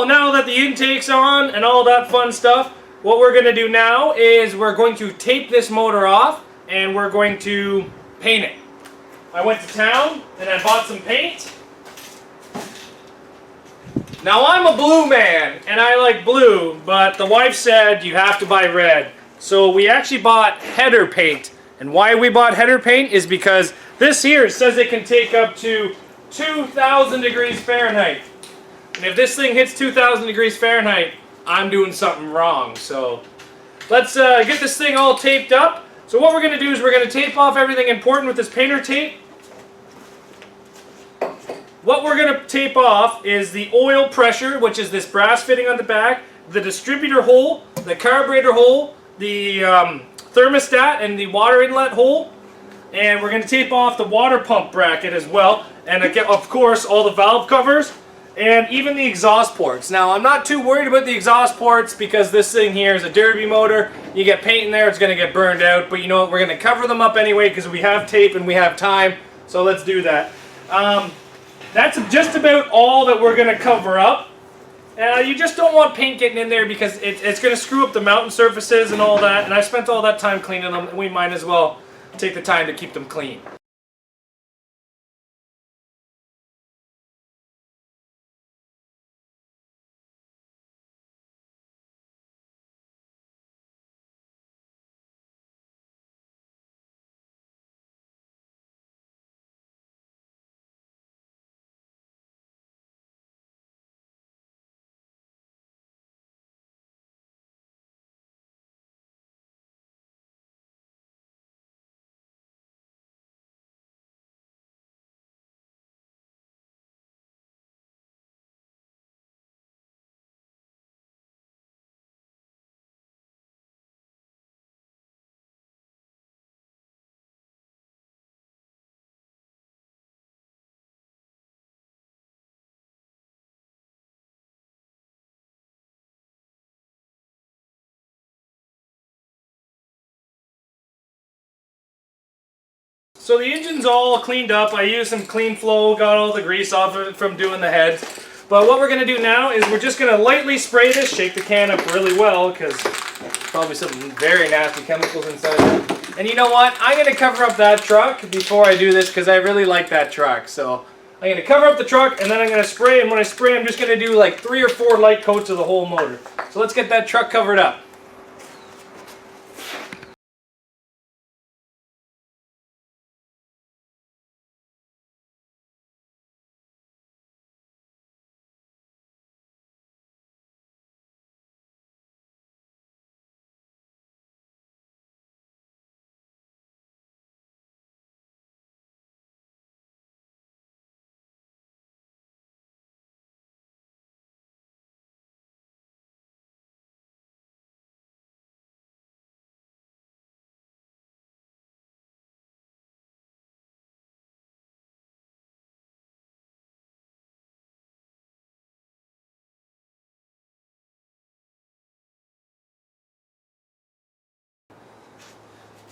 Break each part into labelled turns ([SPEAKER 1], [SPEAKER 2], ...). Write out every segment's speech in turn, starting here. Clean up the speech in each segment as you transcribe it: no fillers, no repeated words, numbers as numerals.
[SPEAKER 1] So now that the intake's on and all that fun stuff, what we're going to do now is we're going to tape this motor off and we're going to paint it. I went to town and I bought some paint. Now I'm a blue man and I like blue, but the wife said you have to buy red. So we actually bought header paint. And why we bought header paint is because this here says it can take up to 2,000 degrees Fahrenheit. And if this thing hits 2,000 degrees Fahrenheit, I'm doing something wrong. So let's get this thing all taped up. So what we're going to do is we're going to tape off everything important with this painter tape. What we're going to tape off is the oil pressure, which is this brass fitting on the back, the distributor hole, the carburetor hole, the thermostat and the water inlet hole, and we're going to tape off the water pump bracket as well, and of course all the valve covers and even the exhaust ports. Now I'm not too worried about the exhaust ports because this thing here is a derby motor. You get paint in there, it's going to get burned out, but you know what, we're going to cover them up anyway because we have tape and we have time, so let's do that. That's just about all that we're going to cover up. You just don't want paint getting in there because it's going to screw up the mounting surfaces and all that, and I spent all that time cleaning them, and we might as well take the time to keep them clean. So the engine's all cleaned up. I used some clean flow, got all the grease off of it from doing the heads. But what we're going to do now is we're just going to lightly spray this, shake the can up really well because probably some very nasty chemicals inside there. And you know what? I'm going to cover up that truck before I do this because I really like that truck. So I'm going to cover up the truck and then I'm going to spray, and when I spray I'm just going to do like 3 or 4 light coats of the whole motor. So let's get that truck covered up.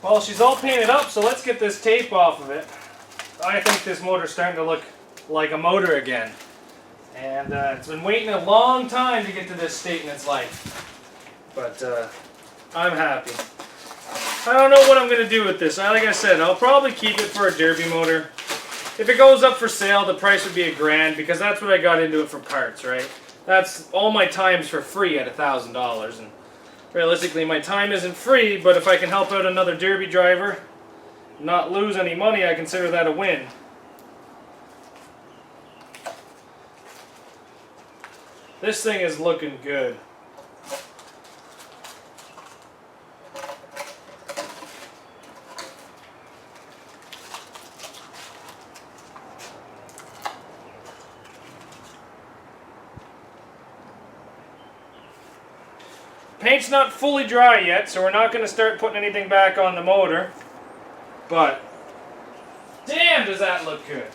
[SPEAKER 1] Well, she's all painted up, so let's get this tape off of it. I think this motor's starting to look like a motor again. And it's been waiting a long time to get to this state in its life. But I'm happy. I don't know what I'm going to do with this. Like I said, I'll probably keep it for a derby motor. If it goes up for sale, the price would be $1,000 because that's what I got into it for parts, right? That's all my time's for free at $1,000. And realistically, my time isn't free, but if I can help out another derby driver, not lose any money, I consider that a win. This thing is looking good. Paint's not fully dry yet, so we're not going to start putting anything back on the motor. But, damn, does that look good.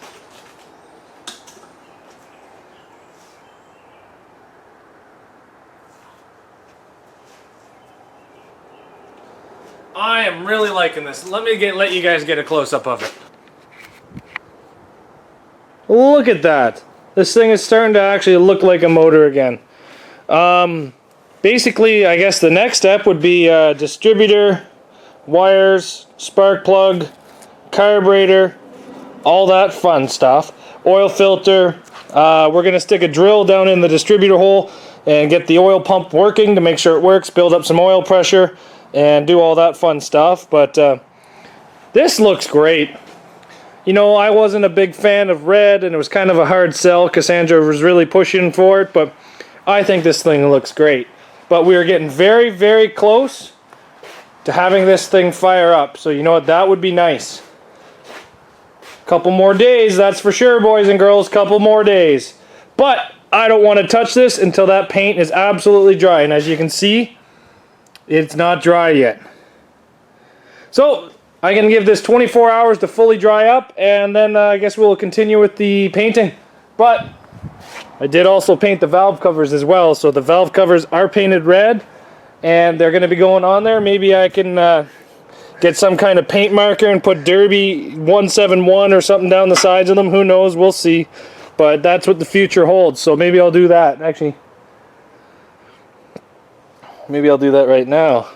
[SPEAKER 1] I am really liking this. Let you guys get a close-up of it. Look at that. This thing is starting to actually look like a motor again. Basically, I guess the next step would be distributor, wires, spark plug, carburetor, all that fun stuff. Oil filter. We're going to stick a drill down in the distributor hole and get the oil pump working to make sure it works, build up some oil pressure, and do all that fun stuff. But this looks great. You know, I wasn't a big fan of red, and it was kind of a hard sell. Cassandra was really pushing for it, but I think this thing looks great. But we are getting very, very close to having this thing fire up. So you know what, that would be nice. Couple more days, that's for sure, boys and girls. Couple more days. But I don't want to touch this until that paint is absolutely dry. And as you can see, it's not dry yet. So I can give this 24 hours to fully dry up, and then I guess we'll continue with the painting. But I did also paint the valve covers as well. So the valve covers are painted red, and they're going to be going on there. Maybe I can get some kind of paint marker and put Derby 171 or something down the sides of them. Who knows? We'll see. But that's what the future holds. So maybe I'll do that. Actually, maybe I'll do that right now.